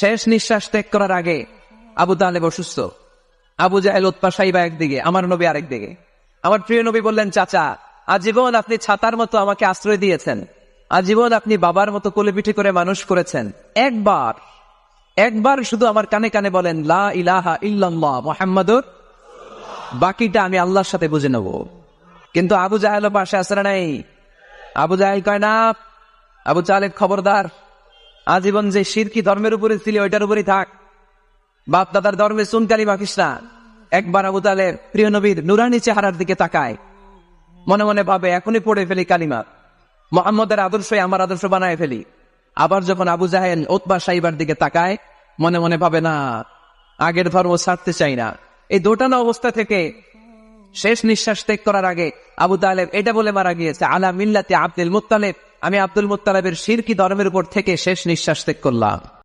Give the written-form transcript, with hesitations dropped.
শেষ নিঃশ্বাস ত্যাগ করার আগে আবু তালেব অসুস্থ। আবু জাহেল, উতবা, সাইবা একদিকে, আমার নবী আরেকদিকে। আমার প্রিয় নবী বললেন, চাচা, আজীবন আপনি ছাতার মতো আমাকে আশ্রয় দিয়েছেন, আজীবন আপনি বাবার মতো কোলে পিঠে করে মানুষ করেছেন, একবার শুধু আমার কানে কানে বলেন লা ইলাহা ইল্লাল্লাহ মুহাম্মাদুর, বাকিটা আমি আল্লাহর সাথে বুঝে নেব। কিন্তু আবু জাহেল পাশে আসে না নাই? আবু জাহেল কয় না, আবু তালেব খবরদার, আজীবন যে শিরকি ধর্মের উপরে ছিল ওইটার উপরেই থাক, বাপ দাদার ধর্মে চুনকালি মাখিস না। একবার আবু তালেব প্রিয় নবীর নুরানি চেহারার দিকে তাকায়, মনে মনে ভাবে এখনই পড়ে ফেলি কালিমা, মুহাম্মদের আদর্শই আমার আদর্শ বানায় ফেলি। আবার যখন আবু জাহেল উতবা সাইবার দিকে তাকায়, মনে মনে ভাবে না, আগের ধর্ম ছাড়তে চাই না। এই দোটানা অবস্থা থেকে শেষ নিঃশ্বাস ত্যাগ করার আগে আবু তালেব এটা বলে মারা গিয়েছে, আলা মিল্লাতি আব্দুল মুত্তালিব, আমি আব্দুল মুত্তালিবের শিরকি ধর্মের উপর থেকে শেষ নিঃশ্বাস ত্যাগ করলাম।